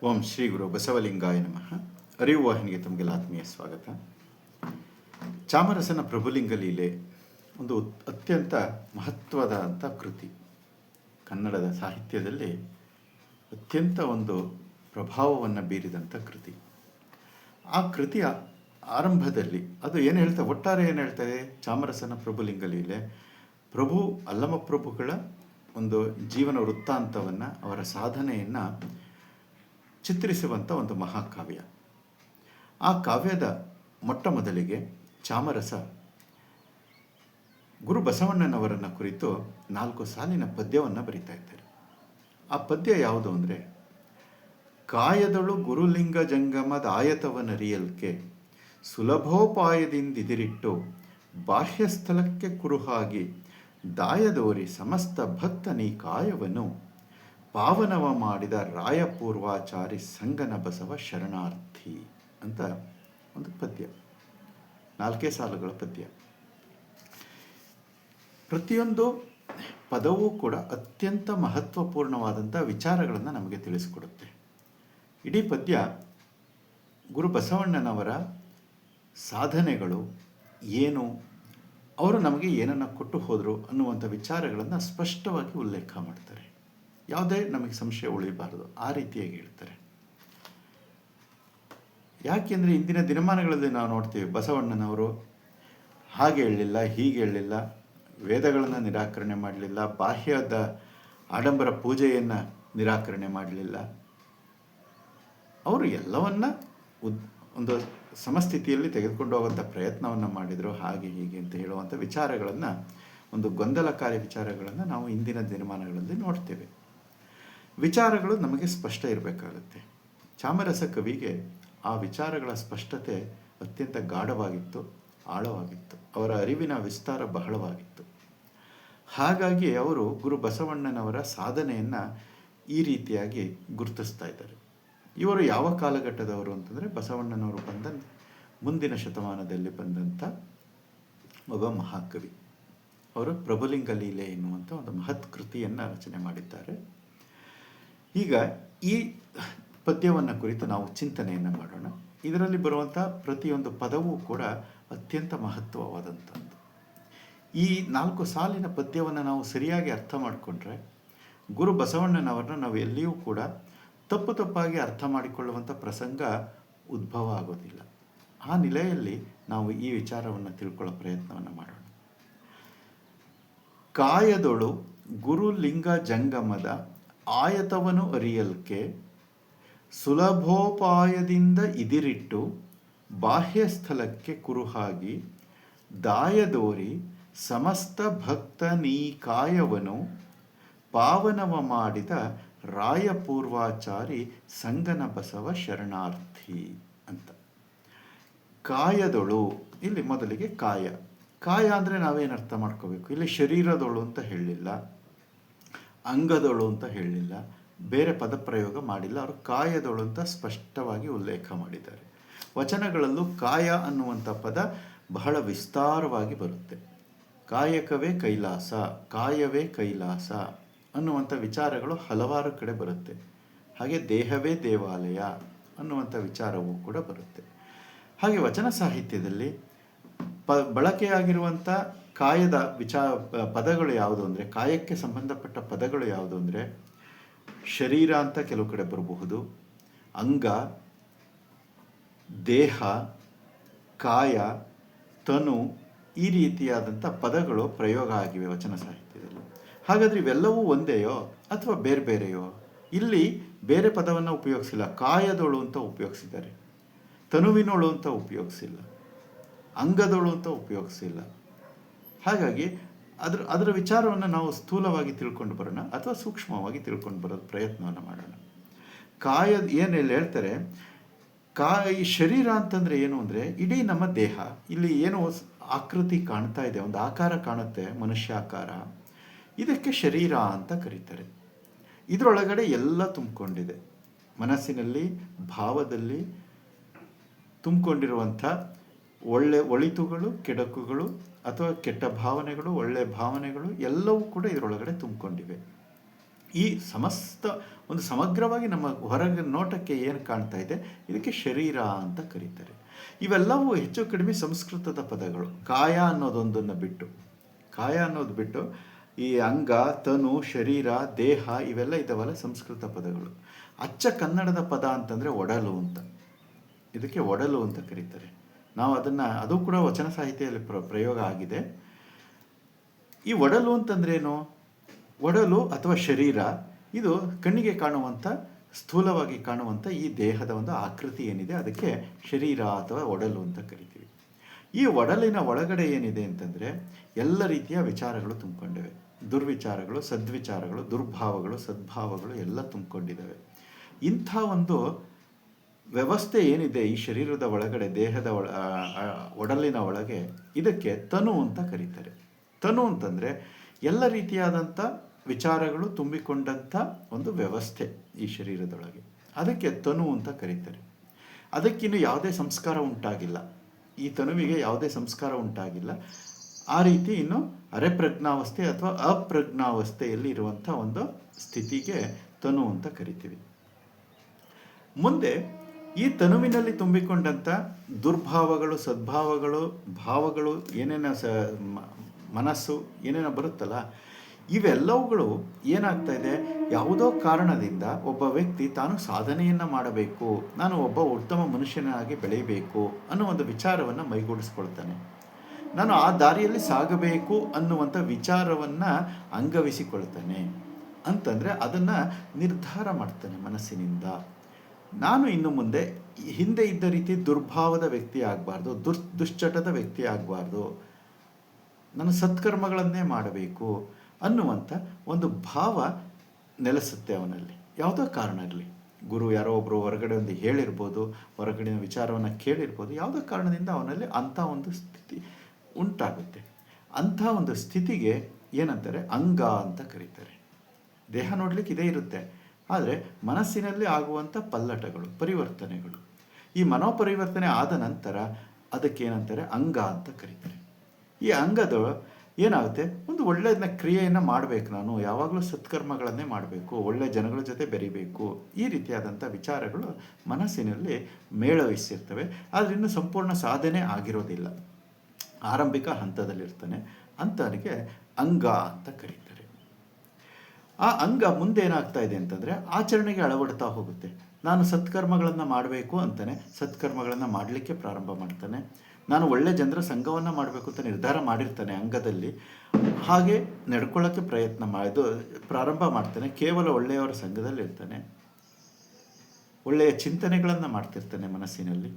ಓಂ ಶ್ರೀ ಗುರು ಬಸವಲಿಂಗಾಯ ನಮಃ. ಅರಿವು ವಾಹಿನಿಗೆ ತಮಗೆಲ್ಲ ಆತ್ಮೀಯ ಸ್ವಾಗತ. ಚಾಮರಸನ ಪ್ರಭುಲಿಂಗ ಲೀಲೆ ಒಂದು ಅತ್ಯಂತ ಮಹತ್ವದಂಥ ಕೃತಿ. ಕನ್ನಡದ ಸಾಹಿತ್ಯದಲ್ಲಿ ಅತ್ಯಂತ ಒಂದು ಪ್ರಭಾವವನ್ನು ಬೀರಿದಂಥ ಕೃತಿ. ಆ ಕೃತಿಯ ಆರಂಭದಲ್ಲಿ ಅದು ಏನು ಹೇಳ್ತಾ, ಒಟ್ಟಾರೆ ಏನು ಹೇಳ್ತಾರೆ, ಚಾಮರಸನ ಪ್ರಭುಲಿಂಗ ಲೀಲೆ ಪ್ರಭು ಅಲ್ಲಮಪ್ರಭುಗಳ ಒಂದು ಜೀವನ ವೃತ್ತಾಂತವನ್ನು, ಅವರ ಸಾಧನೆಯನ್ನು ಚಿತ್ರಿಸುವಂಥ ಒಂದು ಮಹಾಕಾವ್ಯ. ಆ ಕಾವ್ಯದ ಮೊಟ್ಟ ಮೊದಲಿಗೆ ಚಾಮರಸ ಗುರು ಬಸವಣ್ಣನವರನ್ನು ಕುರಿತು 4 ಸಾಲಿನ ಪದ್ಯವನ್ನು ಬರಿತಾ ಇದ್ದಾರೆ. ಆ ಪದ್ಯ ಯಾವುದು ಅಂದರೆ, ಕಾಯದಳು ಗುರುಲಿಂಗ ಜಂಗಮದ ಆಯತವನರಿಯಲ್ಕೆ ಸುಲಭೋಪಾಯದಿಂದಿದಿರಿಟ್ಟು ಬಾಹ್ಯಸ್ಥಳಕ್ಕೆ ಕುರುಹಾಗಿ ದಾಯದೋರಿ ಸಮಸ್ತ ಭಕ್ತನೀ ಕಾಯವನ್ನು ಪಾವನವ ಮಾಡಿದ ರಾಯಪೂರ್ವಾಚಾರಿ ಸಂಗನ ಬಸವ ಶರಣಾರ್ಥಿ ಅಂತ ಒಂದು ಪದ್ಯ. 4 ಸಾಲುಗಳ ಪದ್ಯ. ಪ್ರತಿಯೊಂದು ಪದವೂ ಕೂಡ ಅತ್ಯಂತ ಮಹತ್ವಪೂರ್ಣವಾದಂಥ ವಿಚಾರಗಳನ್ನು ನಮಗೆ ತಿಳಿಸಿಕೊಡುತ್ತೆ. ಇಡೀ ಪದ್ಯ ಗುರು ಬಸವಣ್ಣನವರ ಸಾಧನೆಗಳು ಏನು, ಅವರು ನಮಗೆ ಏನನ್ನು ಕೊಟ್ಟು ಹೋದರು ಅನ್ನುವಂಥ ವಿಚಾರಗಳನ್ನು ಸ್ಪಷ್ಟವಾಗಿ ಉಲ್ಲೇಖ ಮಾಡ್ತಾರೆ. ಯಾವುದೇ ನಮಗೆ ಸಂಶಯ ಉಳಿಬಾರದು, ಆ ರೀತಿಯಾಗಿ ಹೇಳ್ತಾರೆ. ಯಾಕೆಂದರೆ ಇಂದಿನ ದಿನಮಾನಗಳಲ್ಲಿ ನಾವು ನೋಡ್ತೀವಿ, ಬಸವಣ್ಣನವರು ಹಾಗೆ ಹೇಳಲಿಲ್ಲ, ಹೀಗೆ ಹೇಳಲಿಲ್ಲ, ವೇದಗಳನ್ನು ನಿರಾಕರಣೆ ಮಾಡಲಿಲ್ಲ, ಬಾಹ್ಯದ ಆಡಂಬರ ಪೂಜೆಯನ್ನು ನಿರಾಕರಣೆ ಮಾಡಲಿಲ್ಲ. ಅವರು ಎಲ್ಲವನ್ನ ಒಂದು ಸಮಸ್ಥಿತಿಯಲ್ಲಿ ತೆಗೆದುಕೊಂಡು ಹೋಗುವಂಥ ಪ್ರಯತ್ನವನ್ನು ಮಾಡಿದರು, ಹಾಗೆ ಹೀಗೆ ಅಂತ ಹೇಳುವಂಥ ವಿಚಾರಗಳನ್ನು, ಒಂದು ಗೊಂದಲಕಾರಿ ವಿಚಾರಗಳನ್ನು ನಾವು ಇಂದಿನ ದಿನಮಾನಗಳಲ್ಲಿ ನೋಡ್ತೇವೆ. ವಿಚಾರಗಳು ನಮಗೆ ಸ್ಪಷ್ಟ ಇರಬೇಕಾಗುತ್ತೆ. ಚಾಮರಸ ಕವಿಗೆ ಆ ವಿಚಾರಗಳ ಸ್ಪಷ್ಟತೆ ಅತ್ಯಂತ ಗಾಢವಾಗಿತ್ತು, ಆಳವಾಗಿತ್ತು. ಅವರ ಅರಿವಿನ ವಿಸ್ತಾರ ಬಹಳವಾಗಿತ್ತು. ಹಾಗಾಗಿ ಅವರು ಗುರು ಬಸವಣ್ಣನವರ ಸಾಧನೆಯನ್ನು ಈ ರೀತಿಯಾಗಿ ಗುರುತಿಸ್ತಾ ಇದ್ದಾರೆ. ಇವರು ಯಾವ ಕಾಲಘಟ್ಟದವರು ಅಂತಂದರೆ, ಬಸವಣ್ಣನವರು ಬಂದ ಮುಂದಿನ ಶತಮಾನದಲ್ಲಿ ಬಂದಂಥ ಒಬ್ಬ ಮಹಾಕವಿ. ಅವರು ಪ್ರಭುಲಿಂಗ ಲೀಲೆ ಎನ್ನುವಂಥ ಒಂದು ಮಹತ್ ಕೃತಿಯನ್ನು ರಚನೆ ಮಾಡಿದ್ದಾರೆ. ಈಗ ಈ ಪದ್ಯವನ್ನು ಕುರಿತು ನಾವು ಚಿಂತನೆಯನ್ನು ಮಾಡೋಣ. ಇದರಲ್ಲಿ ಬರುವಂಥ ಪ್ರತಿಯೊಂದು ಪದವೂ ಕೂಡ ಅತ್ಯಂತ ಮಹತ್ವವಾದಂಥದ್ದು. ಈ 4 ಸಾಲಿನ ಪದ್ಯವನ್ನು ನಾವು ಸರಿಯಾಗಿ ಅರ್ಥ ಮಾಡಿಕೊಂಡ್ರೆ, ಗುರು ಬಸವಣ್ಣನವರನ್ನ ನಾವು ಎಲ್ಲಿಯೂ ಕೂಡ ತಪ್ಪಾಗಿ ಅರ್ಥ ಮಾಡಿಕೊಳ್ಳುವಂಥ ಪ್ರಸಂಗ ಉದ್ಭವ ಆಗೋದಿಲ್ಲ. ಆ ನೆಲೆಯಲ್ಲಿ ನಾವು ಈ ವಿಚಾರವನ್ನು ತಿಳ್ಕೊಳ್ಳೋ ಪ್ರಯತ್ನವನ್ನು ಮಾಡೋಣ. ಕಾಯದೊಳು ಗುರುಲಿಂಗ ಜಂಗಮದ ಆಯತವನು ಅರಿಯಲ್ಕೆ ಸುಲಭೋಪಾಯದಿಂದ ಇದಿರಿಟ್ಟು ಬಾಹ್ಯ ಸ್ಥಳಕ್ಕೆ ಕುರುಹಾಗಿ ದಾಯದೋರಿ ಸಮಸ್ತ ಭಕ್ತ ನೀ ಕಾಯವನ್ನು ಪಾವನವ ಮಾಡಿದ ರಾಯಪೂರ್ವಾಚಾರಿ ಸಂಗನ ಬಸವ ಶರಣಾರ್ಥಿ ಅಂತ. ಕಾಯದೊಳು, ಇಲ್ಲಿ ಮೊದಲಿಗೆ ಕಾಯ. ಕಾಯ ಅಂದರೆ ನಾವೇನು ಅರ್ಥ ಮಾಡ್ಕೋಬೇಕು? ಇಲ್ಲಿ ಶರೀರದೊಳು ಅಂತ ಹೇಳಲಿಲ್ಲ, ಅಂಗದೊಳು ಅಂತ ಹೇಳಲಿಲ್ಲ, ಬೇರೆ ಪದಪ್ರಯೋಗ ಮಾಡಿಲ್ಲ. ಅವರು ಕಾಯದೊಳು ಅಂತ ಸ್ಪಷ್ಟವಾಗಿ ಉಲ್ಲೇಖ ಮಾಡಿದ್ದಾರೆ. ವಚನಗಳಲ್ಲೂ ಕಾಯ ಅನ್ನುವಂಥ ಪದ ಬಹಳ ವಿಸ್ತಾರವಾಗಿ ಬರುತ್ತೆ. ಕಾಯಕವೇ ಕೈಲಾಸ, ಕಾಯವೇ ಕೈಲಾಸ ಅನ್ನುವಂಥ ವಿಚಾರಗಳು ಹಲವಾರು ಕಡೆ ಬರುತ್ತೆ. ಹಾಗೆ ದೇಹವೇ ದೇವಾಲಯ ಅನ್ನುವಂಥ ವಿಚಾರವೂ ಕೂಡ ಬರುತ್ತೆ. ಹಾಗೆ ವಚನ ಸಾಹಿತ್ಯದಲ್ಲಿ ಬಳಕೆಯಾಗಿರುವಂಥ ಕಾಯದ ಪದಗಳು ಯಾವುದು ಅಂದರೆ, ಕಾಯಕ್ಕೆ ಸಂಬಂಧಪಟ್ಟ ಪದಗಳು ಯಾವುದು ಅಂದರೆ, ಶರೀರ ಅಂತ ಕೆಲವು ಕಡೆ ಬರಬಹುದು, ಅಂಗ, ದೇಹ, ಕಾಯ, ತನು, ಈ ರೀತಿಯಾದಂಥ ಪದಗಳು ಪ್ರಯೋಗ ಆಗಿವೆ ವಚನ ಸಾಹಿತ್ಯದಲ್ಲಿ. ಹಾಗಾದರೆ ಇವೆಲ್ಲವೂ ಒಂದೇಯೋ ಅಥವಾ ಬೇರೆ ಬೇರೆಯೋ? ಇಲ್ಲಿ ಬೇರೆ ಪದವನ್ನು ಉಪಯೋಗಿಸಿಲ್ಲ, ಕಾಯದೊಳು ಅಂತ ಉಪಯೋಗಿಸಿದ್ದಾರೆ, ತನುವಿನೊಳು ಅಂತ ಉಪಯೋಗಿಸಿಲ್ಲ, ಅಂಗದೊಳು ಅಂತ ಉಪಯೋಗಿಸಿಲ್ಲ. ಹಾಗಾಗಿ ಅದರ ವಿಚಾರವನ್ನು ನಾವು ಸ್ಥೂಲವಾಗಿ ತಿಳ್ಕೊಂಡು ಬರೋಣ ಅಥವಾ ಸೂಕ್ಷ್ಮವಾಗಿ ತಿಳ್ಕೊಂಡು ಬರೋದು ಪ್ರಯತ್ನವನ್ನು ಮಾಡೋಣ. ಏನು ಹೇಳ್ತಾರೆ, ಈ ಶರೀರ ಅಂತಂದರೆ ಏನು ಅಂದರೆ, ಇಡೀ ನಮ್ಮ ದೇಹ. ಇಲ್ಲಿ ಏನು ಆಕೃತಿ ಕಾಣ್ತಾ ಇದೆ, ಒಂದು ಆಕಾರ ಕಾಣುತ್ತೆ, ಮನುಷ್ಯ ಆಕಾರ, ಇದಕ್ಕೆ ಶರೀರ ಅಂತ ಕರೀತಾರೆ. ಇದರೊಳಗಡೆ ಎಲ್ಲ ತುಂಬಿಕೊಂಡಿದೆ. ಮನಸ್ಸಿನಲ್ಲಿ, ಭಾವದಲ್ಲಿ ತುಂಬಿಕೊಂಡಿರುವಂಥ ಒಳಿತುಗಳು, ಕೆಡಕುಗಳು, ಅಥವಾ ಕೆಟ್ಟ ಭಾವನೆಗಳು, ಒಳ್ಳೆಯ ಭಾವನೆಗಳು ಎಲ್ಲವೂ ಕೂಡ ಇದರೊಳಗಡೆ ತುಂಬಿಕೊಂಡಿವೆ. ಈ ಸಮಸ್ತ ಒಂದು ಸಮಗ್ರವಾಗಿ ನಮ್ಮ ಹೊರಗೆ ನೋಟಕ್ಕೆ ಏನು ಕಾಣ್ತಾ ಇದೆ ಇದಕ್ಕೆ ಶರೀರ ಅಂತ ಕರೀತಾರೆ. ಇವೆಲ್ಲವೂ ಹೆಚ್ಚು ಕಡಿಮೆ ಸಂಸ್ಕೃತದ ಪದಗಳು. ಕಾಯ ಅನ್ನೋದೊಂದನ್ನು ಬಿಟ್ಟು, ಕಾಯ ಅನ್ನೋದು ಬಿಟ್ಟು ಈ ಅಂಗ, ತನು, ಶರೀರ, ದೇಹ ಇವೆಲ್ಲ ಇದಾವಲ್ಲ ಸಂಸ್ಕೃತ ಪದಗಳು. ಅಚ್ಚ ಕನ್ನಡದ ಪದ ಅಂತಂದರೆ ಒಡಲು ಅಂತ. ಇದಕ್ಕೆ ಒಡಲು ಅಂತ ಕರೀತಾರೆ. ನಾವು ಅದನ್ನು, ಅದು ಕೂಡ ವಚನ ಸಾಹಿತ್ಯದಲ್ಲಿ ಪ್ರಯೋಗ ಆಗಿದೆ. ಈ ಒಡಲು ಅಂತಂದ್ರೇನು? ಒಡಲು ಅಥವಾ ಶರೀರ ಇದು ಕಣ್ಣಿಗೆ ಕಾಣುವಂಥ, ಸ್ಥೂಲವಾಗಿ ಕಾಣುವಂಥ ಈ ದೇಹದ ಒಂದು ಆಕೃತಿ ಏನಿದೆ ಅದಕ್ಕೆ ಶರೀರ ಅಥವಾ ಒಡಲು ಅಂತ ಕರಿತೀವಿ. ಈ ಒಡಲಿನ ಒಳಗಡೆ ಏನಿದೆ ಅಂತಂದರೆ ಎಲ್ಲ ರೀತಿಯ ವಿಚಾರಗಳು ತುಂಬಿಕೊಂಡಿವೆ. ದುರ್ವಿಚಾರಗಳು, ಸದ್ವಿಚಾರಗಳು, ದುರ್ಭಾವಗಳು, ಸದ್ಭಾವಗಳು ಎಲ್ಲ ತುಂಬಿಕೊಂಡಿದ್ದಾವೆ. ಇಂಥ ಒಂದು ವ್ಯವಸ್ಥೆ ಏನಿದೆ ಈ ಶರೀರದ ಒಳಗಡೆ, ದೇಹದ ಒಡಲಿನ ಒಳಗೆ, ಇದಕ್ಕೆ ತನು ಅಂತ ಕರೀತಾರೆ. ತನು ಅಂತಂದರೆ ಎಲ್ಲ ರೀತಿಯಾದಂಥ ವಿಚಾರಗಳು ತುಂಬಿಕೊಂಡಂಥ ಒಂದು ವ್ಯವಸ್ಥೆ ಈ ಶರೀರದೊಳಗೆ, ಅದಕ್ಕೆ ತನು ಅಂತ ಕರೀತಾರೆ. ಅದಕ್ಕಿನ್ನು ಯಾವುದೇ ಸಂಸ್ಕಾರ ಉಂಟಾಗಿಲ್ಲ, ಈ ತನುವಿಗೆ ಯಾವುದೇ ಸಂಸ್ಕಾರ ಉಂಟಾಗಿಲ್ಲ. ಆ ರೀತಿ ಇನ್ನು ಅರೆಪ್ರಜ್ಞಾವಸ್ಥೆ ಅಥವಾ ಅಪ್ರಜ್ಞಾವಸ್ಥೆಯಲ್ಲಿ ಇರುವಂಥ ಒಂದು ಸ್ಥಿತಿಗೆ ತನು ಅಂತ ಕರಿತೀವಿ. ಮುಂದೆ ಈ ತನುವಿನಲ್ಲಿ ತುಂಬಿಕೊಂಡಂಥ ದುರ್ಭಾವಗಳು, ಸದ್ಭಾವಗಳು, ಭಾವಗಳು, ಏನೇನೋ ಮನಸ್ಸು ಏನೇನೋ ಬರುತ್ತಲ್ಲ, ಇವೆಲ್ಲವುಗಳು ಏನಾಗ್ತಾ ಇದೆ, ಯಾವುದೋ ಕಾರಣದಿಂದ ಒಬ್ಬ ವ್ಯಕ್ತಿ ತಾನು ಸಾಧನೆಯನ್ನು ಮಾಡಬೇಕು, ನಾನು ಒಬ್ಬ ಉತ್ತಮ ಮನುಷ್ಯನಾಗಿ ಬೆಳೆಯಬೇಕು ಅನ್ನೋ ಒಂದು ವಿಚಾರವನ್ನು ಮೈಗೂಡಿಸ್ಕೊಳ್ತಾನೆ. ನಾನು ಆ ದಾರಿಯಲ್ಲಿ ಸಾಗಬೇಕು ಅನ್ನುವಂಥ ವಿಚಾರವನ್ನು ಅಂಗವಿಸಿಕೊಳ್ತಾನೆ. ಅಂತಂದರೆ ಅದನ್ನು ನಿರ್ಧಾರ ಮಾಡ್ತಾನೆ ಮನಸ್ಸಿನಿಂದ. ನಾನು ಇನ್ನು ಮುಂದೆ ಹಿಂದೆ ಇದ್ದ ರೀತಿ ದುರ್ಭಾವದ ವ್ಯಕ್ತಿ ಆಗಬಾರ್ದು, ದುಶ್ಚಟದ ವ್ಯಕ್ತಿ ಆಗಬಾರ್ದು, ನಾನು ಸತ್ಕರ್ಮಗಳನ್ನೇ ಮಾಡಬೇಕು ಅನ್ನುವಂಥ ಒಂದು ಭಾವ ನೆಲೆಸುತ್ತೆ ಅವನಲ್ಲಿ. ಯಾವುದೋ ಕಾರಣ ಇರಲಿ, ಗುರು ಯಾರೋ ಒಬ್ಬರು ಹೊರಗಡೆ ಒಂದು ಹೇಳಿರ್ಬೋದು, ಹೊರಗಡೆ ವಿಚಾರವನ್ನು ಕೇಳಿರ್ಬೋದು, ಯಾವುದೋ ಕಾರಣದಿಂದ ಅವನಲ್ಲಿ ಅಂಥ ಒಂದು ಸ್ಥಿತಿ ಉಂಟಾಗುತ್ತೆ. ಅಂಥ ಒಂದು ಸ್ಥಿತಿಗೆ ಏನಂತಾರೆ, ಅಂಗ ಅಂತ ಕರೀತಾರೆ. ದೇಹ ನೋಡಲಿಕ್ಕೆ ಇದೇ ಇರುತ್ತೆ, ಆದರೆ ಮನಸ್ಸಿನಲ್ಲಿ ಆಗುವಂಥ ಪಲ್ಲಟಗಳು, ಪರಿವರ್ತನೆಗಳು, ಈ ಮನೋಪರಿವರ್ತನೆ ಆದ ನಂತರ ಅದಕ್ಕೇನಂತಾರೆ, ಅಂಗ ಅಂತ ಕರೀತಾರೆ. ಈ ಅಂಗದ ಏನಾಗುತ್ತೆ, ಒಂದು ಒಳ್ಳೆಯದನ್ನ ಕ್ರಿಯೆಯನ್ನು ಮಾಡಬೇಕು, ನಾನು ಯಾವಾಗಲೂ ಸತ್ಕರ್ಮಗಳನ್ನೇ ಮಾಡಬೇಕು, ಒಳ್ಳೆಯ ಜನಗಳ ಜೊತೆ ಬೆರಿಬೇಕು, ಈ ರೀತಿಯಾದಂಥ ವಿಚಾರಗಳು ಮನಸ್ಸಿನಲ್ಲಿ ಮೇಳವಿಸಿರ್ತವೆ. ಆದರೆ ಇನ್ನೂ ಸಂಪೂರ್ಣ ಸಾಧನೆ ಆಗಿರೋದಿಲ್ಲ, ಆರಂಭಿಕ ಹಂತದಲ್ಲಿರ್ತಾನೆ. ಅಂಥವನಿಗೆ ಅಂಗ ಅಂತ ಕರೀತಾರೆ. ಆ ಅಂಗ ಮುಂದೆ ಏನಾಗ್ತಾ ಇದೆ ಅಂತಂದರೆ ಆಚರಣೆಗೆ ಅಳವಡ್ತಾ ಹೋಗುತ್ತೆ. ನಾನು ಸತ್ಕರ್ಮಗಳನ್ನು ಮಾಡಬೇಕು ಅಂತಾನೆ ಸತ್ಕರ್ಮಗಳನ್ನು ಮಾಡಲಿಕ್ಕೆ ಪ್ರಾರಂಭ ಮಾಡ್ತಾನೆ. ನಾನು ಒಳ್ಳೆ ಜನರ ಸಂಘವನ್ನು ಮಾಡಬೇಕು ಅಂತ ನಿರ್ಧಾರ ಮಾಡಿರ್ತಾನೆ ಅಂಗದಲ್ಲಿ. ಹಾಗೆ ನಡ್ಕೊಳ್ಳೋಕ್ಕೆ ಪ್ರಾರಂಭ ಮಾಡ್ತಾನೆ. ಕೇವಲ ಒಳ್ಳೆಯವರ ಸಂಘದಲ್ಲಿ ಇರ್ತಾನೆ, ಒಳ್ಳೆಯ ಚಿಂತನೆಗಳನ್ನು ಮಾಡ್ತಿರ್ತಾನೆ ಮನಸ್ಸಿನಲ್ಲಿ.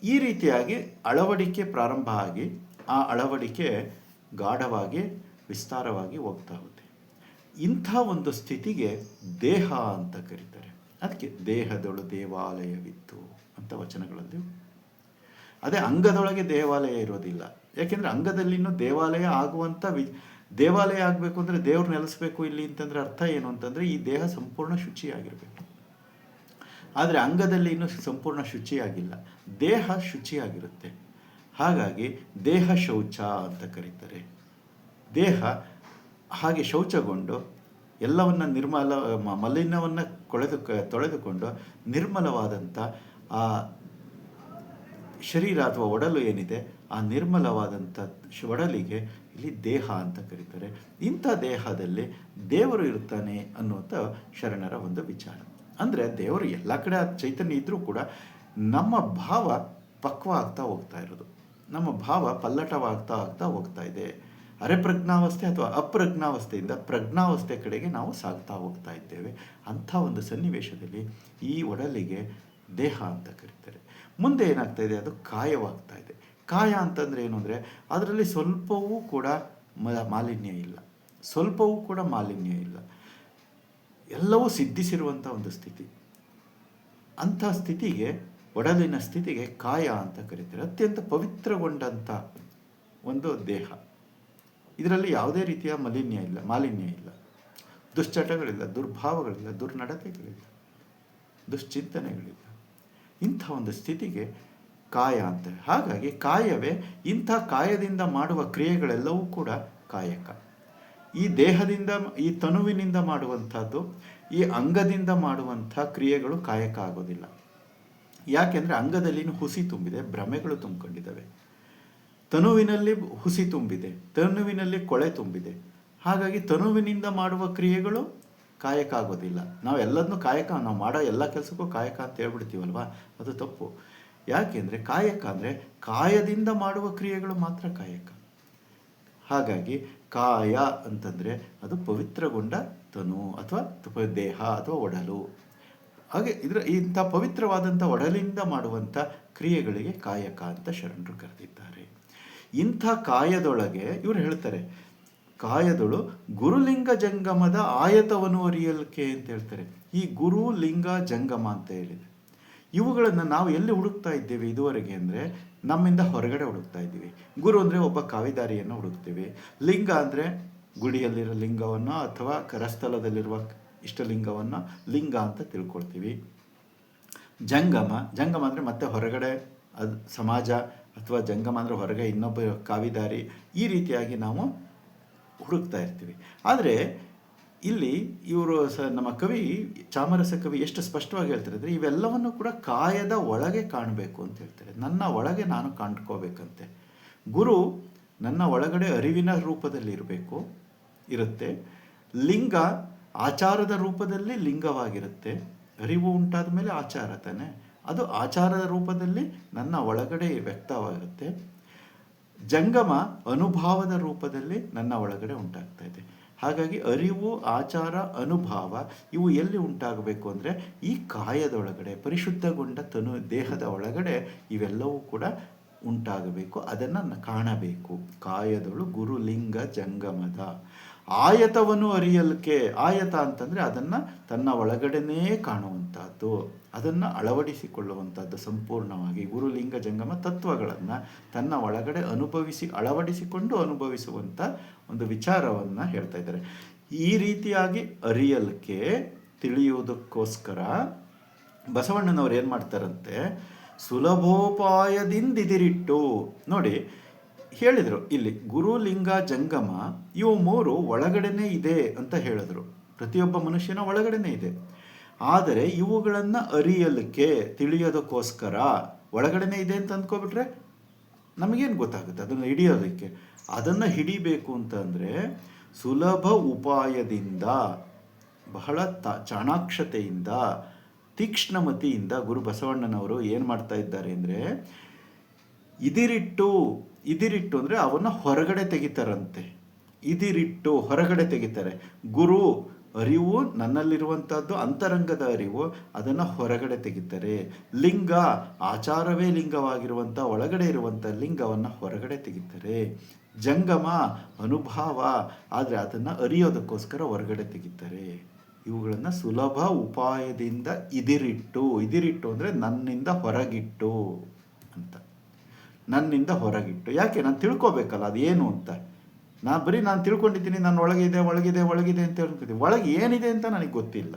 ಈ ರೀತಿಯಾಗಿ ಅಳವಡಿಕೆ ಪ್ರಾರಂಭ ಆಗಿ ಆ ಅಳವಡಿಕೆ ಗಾಢವಾಗಿ ವಿಸ್ತಾರವಾಗಿ ಹೋಗ್ತಾ ಹೋಗುತ್ತೆ. ಇಂಥ ಒಂದು ಸ್ಥಿತಿಗೆ ದೇಹ ಅಂತ ಕರೀತಾರೆ. ಅದಕ್ಕೆ ದೇಹದೊಳು ದೇವಾಲಯವಿತ್ತು ಅಂತ ವಚನಗಳಲ್ಲಿ. ಅದೇ ಅಂಗದೊಳಗೆ ದೇವಾಲಯ ಇರೋದಿಲ್ಲ. ಯಾಕೆಂದರೆ ಅಂಗದಲ್ಲಿ ಇನ್ನೂ ದೇವಾಲಯ ಆಗುವಂಥ ದೇವಾಲಯ ಆಗಬೇಕು ಅಂದರೆ ದೇವ್ರು ನೆಲೆಸಬೇಕು ಇಲ್ಲಿ ಅಂತಂದರೆ ಅರ್ಥ ಏನು ಅಂತಂದರೆ ಈ ದೇಹ ಸಂಪೂರ್ಣ ಶುಚಿಯಾಗಿರಬೇಕು. ಆದರೆ ಅಂಗದಲ್ಲಿ ಇನ್ನೂ ಸಂಪೂರ್ಣ ಶುಚಿಯಾಗಿಲ್ಲ, ದೇಹ ಶುಚಿಯಾಗಿರುತ್ತೆ. ಹಾಗಾಗಿ ದೇಹ ಶೌಚ ಅಂತ ಕರೀತಾರೆ. ದೇಹ ಹಾಗೆ ಶೌಚಗೊಂಡು ಎಲ್ಲವನ್ನು ಮಲಿನವನ್ನು ತೊಳೆದುಕೊಂಡು ನಿರ್ಮಲವಾದಂಥ ಆ ಶರೀರ ಅಥವಾ ಒಡಲು ಏನಿದೆ, ಆ ನಿರ್ಮಲವಾದಂಥ ಒಡಲಿಗೆ ಇಲ್ಲಿ ದೇಹ ಅಂತ ಕರೀತಾರೆ. ಇಂಥ ದೇಹದಲ್ಲಿ ದೇವರು ಇರ್ತಾನೆ ಅನ್ನುವಂಥ ಶರಣರ ಒಂದು ವಿಚಾರ. ಅಂದರೆ ದೇವರು ಎಲ್ಲ ಕಡೆ ಚೈತನ್ಯ ಇದ್ದರೂ ಕೂಡ ನಮ್ಮ ಭಾವ ಪಕ್ವ ಆಗ್ತಾ ಹೋಗ್ತಾ ಇರೋದು, ನಮ್ಮ ಭಾವ ಪಲ್ಲಟವಾಗ್ತಾ ಹೋಗ್ತಾ ಇದೆ. ಅರೆಪ್ರಜ್ಞಾವಸ್ಥೆ ಅಥವಾ ಅಪ್ರಜ್ಞಾವಸ್ಥೆಯಿಂದ ಪ್ರಜ್ಞಾವಸ್ಥೆ ಕಡೆಗೆ ನಾವು ಸಾಗ್ತಾ ಹೋಗ್ತಾ ಇದ್ದೇವೆ. ಅಂಥ ಒಂದು ಸನ್ನಿವೇಶದಲ್ಲಿ ಈ ಒಡಲಿಗೆ ದೇಹ ಅಂತ ಕರೀತಾರೆ. ಮುಂದೆ ಏನಾಗ್ತಾ ಇದೆ, ಅದು ಕಾಯವಾಗ್ತಾ ಇದೆ. ಕಾಯ ಅಂತಂದರೆ ಏನು ಅಂದರೆ ಅದರಲ್ಲಿ ಸ್ವಲ್ಪವೂ ಕೂಡ ಮಾಲಿನ್ಯ ಇಲ್ಲ, ಸ್ವಲ್ಪವೂ ಕೂಡ ಮಾಲಿನ್ಯ ಇಲ್ಲ, ಎಲ್ಲವೂ ಸಿದ್ಧಿಸಿರುವಂಥ ಒಂದು ಸ್ಥಿತಿ. ಅಂಥ ಸ್ಥಿತಿಗೆ, ಒಡಲಿನ ಸ್ಥಿತಿಗೆ ಕಾಯ ಅಂತ ಕರೀತಾರೆ. ಅತ್ಯಂತ ಪವಿತ್ರಗೊಂಡಂಥ ಒಂದು ದೇಹ. ಇದರಲ್ಲಿ ಯಾವುದೇ ರೀತಿಯ ಮಾಲಿನ್ಯ ಇಲ್ಲ, ದುಶ್ಚಟಗಳಿಲ್ಲ, ದುರ್ಭಾವಗಳಿಲ್ಲ, ದುರ್ನಡತೆಗಳಿಲ್ಲ, ದುಶ್ಚಿಂತನೆಗಳಿಲ್ಲ. ಇಂಥ ಒಂದು ಸ್ಥಿತಿಗೆ ಕಾಯ ಅಂತಾರೆ. ಹಾಗಾಗಿ ಕಾಯವೇ, ಇಂಥ ಕಾಯದಿಂದ ಮಾಡುವ ಕ್ರಿಯೆಗಳೆಲ್ಲವೂ ಕೂಡ ಕಾಯಕ. ಈ ದೇಹದಿಂದ, ಈ ತನುವಿನಿಂದ ಮಾಡುವಂಥದ್ದು, ಈ ಅಂಗದಿಂದ ಮಾಡುವಂಥ ಕ್ರಿಯೆಗಳು ಕಾಯಕ ಆಗೋದಿಲ್ಲ. ಯಾಕೆಂದರೆ ಅಂಗದಲ್ಲಿನೂ ಹುಸಿ ತುಂಬಿದೆ, ಭ್ರಮೆಗಳು ತುಂಬಿಕೊಂಡಿದ್ದಾವೆ. ತನುವಿನಲ್ಲಿ ಹುಸಿ ತುಂಬಿದೆ, ತನುವಿನಲ್ಲಿ ಕೊಳೆ ತುಂಬಿದೆ. ಹಾಗಾಗಿ ತನುವಿನಿಂದ ಮಾಡುವ ಕ್ರಿಯೆಗಳು ಕಾಯಕ ಆಗೋದಿಲ್ಲ. ನಾವು ಎಲ್ಲದನ್ನೂ ಕಾಯಕ, ನಾವು ಮಾಡೋ ಎಲ್ಲ ಕೆಲಸಕ್ಕೂ ಕಾಯಕ ಅಂತ ಹೇಳ್ಬಿಡ್ತೀವಲ್ವ, ಅದು ತಪ್ಪು. ಯಾಕೆಂದರೆ ಕಾಯಕ ಅಂದರೆ ಕಾಯದಿಂದ ಮಾಡುವ ಕ್ರಿಯೆಗಳು ಮಾತ್ರ ಕಾಯಕ. ಹಾಗಾಗಿ ಕಾಯ ಅಂತಂದರೆ ಅದು ಪವಿತ್ರಗೊಂಡ ತನು ಅಥವಾ ದೇಹ ಅಥವಾ ಒಡಲು. ಹಾಗೆ ಇಂಥ ಪವಿತ್ರವಾದಂಥ ಒಡಲಿಂದ ಮಾಡುವಂಥ ಕ್ರಿಯೆಗಳಿಗೆ ಕಾಯಕ ಅಂತ ಶರಣರು ಕರೆದಿದ್ದಾರೆ. ಇಂಥ ಕಾಯದೊಳಗೆ ಇವರು ಹೇಳ್ತಾರೆ, ಕಾಯದೊಳು ಗುರುಲಿಂಗ ಜಂಗಮದ ಆಯತವನ್ನು ಅರಿಯಲ್ಕೆ ಅಂತ ಹೇಳ್ತಾರೆ. ಈ ಗುರು ಲಿಂಗ ಜಂಗಮ ಅಂತ ಹೇಳಿದೆ. ಇವುಗಳನ್ನು ನಾವು ಎಲ್ಲಿ ಹುಡುಕ್ತಾ ಇದ್ದೇವೆ ಇದುವರೆಗೆ ಅಂದರೆ ನಮ್ಮಿಂದ ಹೊರಗಡೆ ಹುಡುಕ್ತಾ ಇದ್ದೀವಿ. ಗುರು ಅಂದರೆ ಒಬ್ಬ ಕಾವಿದಾರಿಯನ್ನು ಹುಡುಕ್ತೀವಿ. ಲಿಂಗ ಅಂದರೆ ಗುಡಿಯಲ್ಲಿರೋ ಲಿಂಗವನ್ನು ಅಥವಾ ಕರಸ್ಥಲದಲ್ಲಿರುವ ಇಷ್ಟಲಿಂಗವನ್ನು ಲಿಂಗ ಅಂತ ತಿಳ್ಕೊಳ್ತೀವಿ. ಜಂಗಮ ಅಂದರೆ ಮತ್ತೆ ಹೊರಗಡೆ, ಅದು ಸಮಾಜ, ಅಥವಾ ಜಂಗಮ ಅಂದರೆ ಹೊರಗೆ ಇನ್ನೊಬ್ಬ ಕಾವಿದಾರಿ. ಈ ರೀತಿಯಾಗಿ ನಾವು ಹುಡುಕ್ತಾ ಇರ್ತೀವಿ. ಆದರೆ ಇಲ್ಲಿ ಇವರು ನಮ್ಮ ಕವಿ, ಚಾಮರಸ ಕವಿ ಎಷ್ಟು ಸ್ಪಷ್ಟವಾಗಿ ಹೇಳ್ತಾರೆ ಅಂದರೆ, ಇವೆಲ್ಲವನ್ನು ಕೂಡ ಕಾಯದ ಒಳಗೆ ಕಾಣಬೇಕು ಅಂತ ಹೇಳ್ತಾರೆ. ನನ್ನ ಒಳಗೆ ನಾನು ಕಂಡ್ಕೋಬೇಕಂತೆ. ಗುರು ನನ್ನ ಒಳಗಡೆ ಅರಿವಿನ ರೂಪದಲ್ಲಿ ಇರುತ್ತೆ. ಲಿಂಗ ಆಚಾರದ ರೂಪದಲ್ಲಿ ಲಿಂಗವಾಗಿರುತ್ತೆ. ಅರಿವು ಉಂಟಾದ ಮೇಲೆ ಆಚಾರ ತಾನೆ, ಅದು ಆಚಾರದ ರೂಪದಲ್ಲಿ ನನ್ನ ಒಳಗಡೆ ವ್ಯಕ್ತವಾಗುತ್ತೆ. ಜಂಗಮ ಅನುಭಾವದ ರೂಪದಲ್ಲಿ ನನ್ನ ಒಳಗಡೆ ಉಂಟಾಗ್ತಾ ಇದೆ. ಹಾಗಾಗಿ ಅರಿವು, ಆಚಾರ, ಅನುಭಾವ ಇವು ಎಲ್ಲಿ ಉಂಟಾಗಬೇಕು ಅಂದರೆ ಈ ಕಾಯದೊಳಗಡೆ, ಪರಿಶುದ್ಧಗೊಂಡ ದೇಹದ ಒಳಗಡೆ ಇವೆಲ್ಲವೂ ಕೂಡ ಉಂಟಾಗಬೇಕು. ಅದನ್ನು ಕಾಣಬೇಕು. ಕಾಯದೊಳು ಗುರುಲಿಂಗ ಜಂಗಮದ ಆಯತವನ್ನು ಅರಿಯಲ್ಕೆ. ಆಯತ ಅಂತಂದರೆ ಅದನ್ನು ತನ್ನ ಒಳಗಡೆನೇ ಕಾಣುವಂಥದ್ದು, ಅದನ್ನು ಅಳವಡಿಸಿಕೊಳ್ಳುವಂಥದ್ದು. ಸಂಪೂರ್ಣವಾಗಿ ಗುರುಲಿಂಗ ಜಂಗಮ ತತ್ವಗಳನ್ನು ತನ್ನ ಒಳಗಡೆ ಅಳವಡಿಸಿಕೊಂಡು ಅನುಭವಿಸುವಂಥ ಒಂದು ವಿಚಾರವನ್ನು ಹೇಳ್ತಾ ಇದ್ದಾರೆ. ಈ ರೀತಿಯಾಗಿ ಅರಿಯಲ್ಕೆ, ತಿಳಿಯುವುದಕ್ಕೋಸ್ಕರ ಬಸವಣ್ಣನವರು ಏನು ಮಾಡ್ತಾರಂತೆ, ಸುಲಭೋಪಾಯದಿಂದಿದಿರಿಟ್ಟು ನೋಡಿ ಹೇಳಿದರು. ಇಲ್ಲಿ ಗುರು, ಲಿಂಗ, ಜಂಗಮ ಇವು ಮೂರು ಒಳಗಡೆನೇ ಇದೆ ಅಂತ ಹೇಳಿದ್ರು. ಪ್ರತಿಯೊಬ್ಬ ಮನುಷ್ಯನ ಒಳಗಡೆನೇ ಇದೆ. ಆದರೆ ಇವುಗಳನ್ನು ಅರಿಯಲಿಕ್ಕೆ, ತಿಳಿಯೋದಕ್ಕೋಸ್ಕರ ಒಳಗಡೆನೇ ಇದೆ ಅಂತ ಅಂದ್ಕೊಬಿಟ್ರೆ ನಮಗೇನು ಗೊತ್ತಾಗುತ್ತೆ ಅದನ್ನು ಹಿಡಿಯೋದಕ್ಕೆ? ಅದನ್ನು ಹಿಡಿಬೇಕು ಅಂತಂದರೆ ಸುಲಭ ಉಪಾಯದಿಂದ, ಬಹಳ ಚಾಣಾಕ್ಷತೆಯಿಂದ, ತೀಕ್ಷ್ಣಮತಿಯಿಂದ ಗುರು ಬಸವಣ್ಣನವರು ಏನು ಮಾಡ್ತಾ ಇದ್ದಾರೆ ಅಂದರೆ, ಇದಿರಿಟ್ಟು ಅಂದರೆ ಅವನ್ನ ಹೊರಗಡೆ ತೆಗಿತಾರಂತೆ. ಇದಿರಿಟ್ಟು ಹೊರಗಡೆ ತೆಗಿತಾರೆ. ಗುರು ಅರಿವು ನನ್ನಲ್ಲಿರುವಂಥದ್ದು ಅಂತರಂಗದ ಅರಿವು, ಅದನ್ನು ಹೊರಗಡೆ ತೆಗಿತಾರೆ. ಲಿಂಗ ಆಚಾರವೇ ಲಿಂಗವಾಗಿರುವಂಥ ಒಳಗಡೆ ಇರುವಂಥ ಲಿಂಗವನ್ನು ಹೊರಗಡೆ ತೆಗಿತಾರೆ. ಜಂಗಮ ಅನುಭಾವ, ಆದರೆ ಅದನ್ನು ಅರಿಯೋದಕ್ಕೋಸ್ಕರ ಹೊರಗಡೆ ತೆಗಿತಾರೆ. ಇವುಗಳನ್ನು ಸುಲಭ ಉಪಾಯದಿಂದ ಇದಿರಿಟ್ಟು ಅಂದರೆ ನನ್ನಿಂದ ಹೊರಗಿಟ್ಟು ಅಂತ. ನನ್ನಿಂದ ಹೊರಗಿಟ್ಟು ಯಾಕೆ? ನಾನು ತಿಳ್ಕೊಬೇಕಲ್ಲ ಅದೇನು ಅಂತ. ನಾನು ತಿಳ್ಕೊಂಡಿದ್ದೀನಿ, ನಾನು ಒಳಗಿದೆ ಅಂತ ಹೇಳ್ಕೊತೀನಿ. ಒಳಗೆ ಏನಿದೆ ಅಂತ ನನಗೆ ಗೊತ್ತಿಲ್ಲ.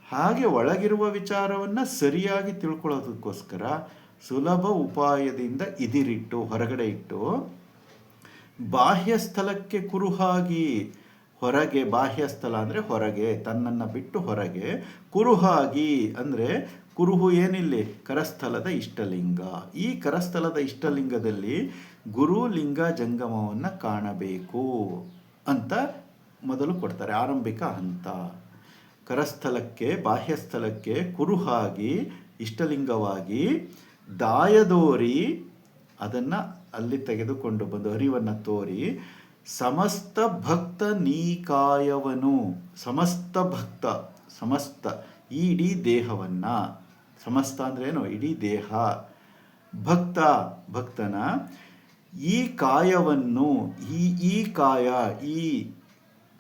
ಹಾಗೆ ಒಳಗಿರುವ ವಿಚಾರವನ್ನು ಸರಿಯಾಗಿ ತಿಳ್ಕೊಳ್ಳೋದಕ್ಕೋಸ್ಕರ ಸುಲಭ ಉಪಾಯದಿಂದ ಇದಿರಿಟ್ಟು, ಹೊರಗಡೆ ಇಟ್ಟು, ಬಾಹ್ಯ ಸ್ಥಳಕ್ಕೆ ಕುರುಹಾಗಿ, ಹೊರಗೆ, ಬಾಹ್ಯ ಸ್ಥಳ ಅಂದರೆ ಹೊರಗೆ, ತನ್ನನ್ನು ಬಿಟ್ಟು ಹೊರಗೆ, ಕುರುಹಾಗಿ ಅಂದರೆ ಕುರುಹು ಏನಿಲ್ಲಿ? ಕರಸ್ಥಲದ ಇಷ್ಟಲಿಂಗ. ಈ ಕರಸ್ಥಲದ ಇಷ್ಟಲಿಂಗದಲ್ಲಿ ಗುರು ಲಿಂಗ ಜಂಗಮವನ್ನು ಕಾಣಬೇಕು ಅಂತ ಮೊದಲು ಕೊಡ್ತಾರೆ, ಆರಂಭಿಕ ಹಂತ. ಕರಸ್ಥಲಕ್ಕೆ, ಬಾಹ್ಯ ಸ್ಥಳಕ್ಕೆ ಕುರುಹಾಗಿ, ಇಷ್ಟಲಿಂಗವಾಗಿ, ದಾಯದೋರಿ ಅದನ್ನು ಅಲ್ಲಿ ತೆಗೆದುಕೊಂಡು ಬಂದು ಅರಿವನ್ನು ತೋರಿ, ಸಮಸ್ತ ಭಕ್ತ ನೀಕಾಯವನು, ಸಮಸ್ತ ಈ ಇಡೀ ದೇಹವನ್ನು, ಸಮಸ್ತ ಅಂದ್ರೆ ಏನು? ಇಡೀ ದೇಹ. ಭಕ್ತನ ಈ ಕಾಯವನ್ನು, ಈ ಕಾಯ, ಈ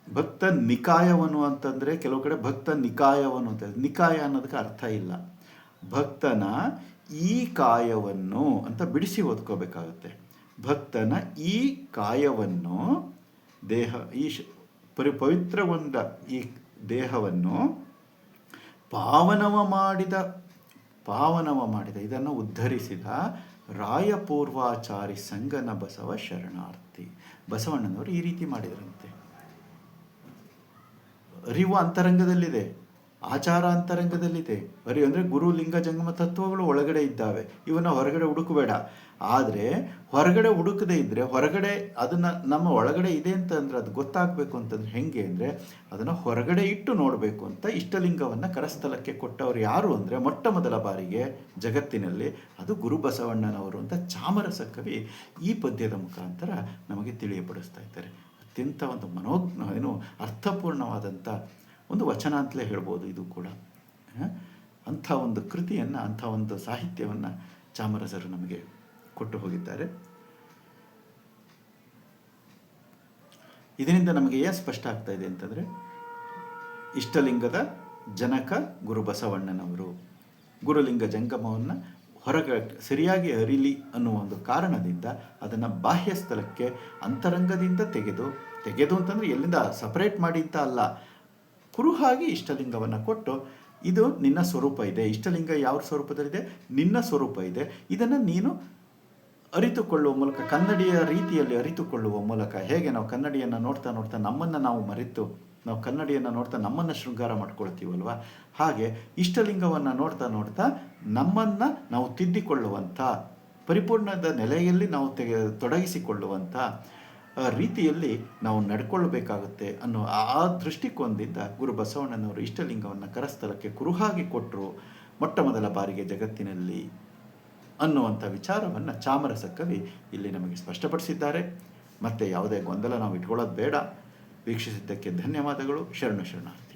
ಭಕ್ತ ನಿಕಾಯವನು ಅಂತಂದರೆ ಕೆಲವು ಕಡೆ ಭಕ್ತ ನಿಕಾಯವನು ಅಂತ. ನಿಕಾಯ ಅನ್ನೋದಕ್ಕೆ ಅರ್ಥ ಇಲ್ಲ. ಭಕ್ತನ ಈ ಕಾಯವನ್ನು ಅಂತ ಬಿಡಿಸಿ ಓದ್ಕೋಬೇಕಾಗತ್ತೆ. ಭಕ್ತನ ಈ ಕಾಯವನ್ನು, ದೇಹ, ಈ ಪವಿತ್ರಗೊಂಡ ಈ ದೇಹವನ್ನು ಪಾವನವ ಮಾಡಿದ, ಇದನ್ನು ಉದ್ಧರಿಸಿದ ರಾಯಪೂರ್ವಾಚಾರಿ ಸಂಗನ ಬಸವ ಶರಣಾರ್ಥಿ. ಬಸವಣ್ಣನವರು ಈ ರೀತಿ ಮಾಡಿದರಂತೆ. ಅರಿವು ಅಂತರಂಗದಲ್ಲಿದೆ, ಆಚಾರ ಅಂತರಂಗದಲ್ಲಿದೆ. ಅರಿವು ಅಂದರೆ ಗುರು ಲಿಂಗ ಜಂಗಮ ತತ್ವಗಳು ಒಳಗಡೆ ಇದ್ದಾವೆ, ಇವನ್ನ ಹೊರಗಡೆ ಹುಡುಕಬೇಡ. ಆದರೆ ಹೊರಗಡೆ ಹುಡುಕದೇ ಇದ್ದರೆ, ಹೊರಗಡೆ ಅದನ್ನು ನಮ್ಮ ಒಳಗಡೆ ಇದೆ ಅಂತಂದರೆ ಅದು ಗೊತ್ತಾಗಬೇಕು ಅಂತಂದ್ರೆ ಹೆಂಗೆ ಅಂದರೆ ಅದನ್ನು ಹೊರಗಡೆ ಇಟ್ಟು ನೋಡಬೇಕು ಅಂತ ಇಷ್ಟಲಿಂಗವನ್ನು ಕರಸ್ಥಲಕ್ಕೆ ಕೊಟ್ಟವರು ಯಾರು ಅಂದರೆ ಮೊಟ್ಟ ಮೊದಲ ಬಾರಿಗೆ ಜಗತ್ತಿನಲ್ಲಿ ಅದು ಗುರು ಬಸವಣ್ಣನವರು ಅಂತ ಚಾಮರಸ ಕವಿ ಈ ಪದ್ಯದ ಮುಖಾಂತರ ನಮಗೆ ತಿಳಿಯಪಡಿಸ್ತಾ ಇದ್ದಾರೆ. ಅತ್ಯಂತ ಒಂದು ಅರ್ಥಪೂರ್ಣವಾದಂಥ ಒಂದು ವಚನ ಅಂತಲೇ ಹೇಳ್ಬೋದು ಇದು ಕೂಡ. ಅಂಥ ಒಂದು ಕೃತಿಯನ್ನು, ಅಂಥ ಒಂದು ಸಾಹಿತ್ಯವನ್ನು ಚಾಮರಸರು ನಮಗೆ ಕೊಟ್ಟು ಹೋಗಿದ್ದಾರೆ. ಇದರಿಂದ ನಮಗೆ ಏನು ಸ್ಪಷ್ಟ ಆಗ್ತಾ ಇದೆ ಅಂತಂದರೆ, ಇಷ್ಟಲಿಂಗದ ಜನಕ ಗುರು ಬಸವಣ್ಣನವರು. ಗುರುಲಿಂಗ ಜಂಗಮವನ್ನು ಹೊರಗೆ ಸರಿಯಾಗಿ ಅರಿಲಿ ಅನ್ನುವ ಒಂದು ಕಾರಣದಿಂದ ಅದನ್ನು ಬಾಹ್ಯ ಸ್ಥಳಕ್ಕೆ ಅಂತರಂಗದಿಂದ ತೆಗೆದು ಅಂತಂದರೆ ಎಲ್ಲಿಂದ ಸಪರೇಟ್ ಮಾಡಿ ಅಂತ ಅಲ್ಲ, ಕುರುಹಾಗಿ ಇಷ್ಟಲಿಂಗವನ್ನು ಕೊಟ್ಟು ಇದು ನಿನ್ನ ಸ್ವರೂಪ ಇದೆ. ಇಷ್ಟಲಿಂಗ ಯಾವ ಸ್ವರೂಪದಲ್ಲಿದೆ? ನಿನ್ನ ಸ್ವರೂಪ ಇದೆ. ಇದನ್ನು ನೀನು ಅರಿತುಕೊಳ್ಳುವ ಮೂಲಕ, ಕನ್ನಡಿಯ ರೀತಿಯಲ್ಲಿ ಅರಿತುಕೊಳ್ಳುವ ಮೂಲಕ, ಹೇಗೆ ನಾವು ಕನ್ನಡಿಯನ್ನು ನೋಡ್ತಾ ನೋಡ್ತಾ ನಮ್ಮನ್ನು ನಾವು ಮರೆತು, ನಾವು ಕನ್ನಡಿಯನ್ನು ನೋಡ್ತಾ ನಮ್ಮನ್ನು ಶೃಂಗಾರ ಮಾಡ್ಕೊಳ್ತೀವಲ್ವ, ಹಾಗೆ ಇಷ್ಟಲಿಂಗವನ್ನು ನೋಡ್ತಾ ನೋಡ್ತಾ ನಮ್ಮನ್ನು ನಾವು ತಿದ್ದಿಕೊಳ್ಳುವಂಥ, ಪರಿಪೂರ್ಣದ ನೆಲೆಯಲ್ಲಿ ನಾವು ತೊಡಗಿಸಿಕೊಳ್ಳುವಂಥ ರೀತಿಯಲ್ಲಿ ನಾವು ನಡ್ಕೊಳ್ಬೇಕಾಗುತ್ತೆ ಅನ್ನೋ ಆ ದೃಷ್ಟಿಕೋನದಿಂದ ಗುರು ಬಸವಣ್ಣನವರು ಇಷ್ಟಲಿಂಗವನ್ನು ಕರಸ್ಥಲಕ್ಕೆ ಕುರುಹಾಗಿ ಕೊಟ್ಟರು ಮೊಟ್ಟ ಮೊದಲ ಬಾರಿಗೆ ಜಗತ್ತಿನಲ್ಲಿ ಅನ್ನುವಂಥ ವಿಚಾರವನ್ನು ಚಾಮರಸ ಕವಿ ಇಲ್ಲಿ ನಮಗೆ ಸ್ಪಷ್ಟಪಡಿಸಿದ್ದಾರೆ. ಮತ್ತು ಯಾವುದೇ ಗೊಂದಲ ನಾವು ಇಟ್ಕೊಳ್ಳೋದು ಬೇಡ. ವೀಕ್ಷಿಸಿದ್ದಕ್ಕೆ ಧನ್ಯವಾದಗಳು. ಶರಣಾರ್ಥಿ.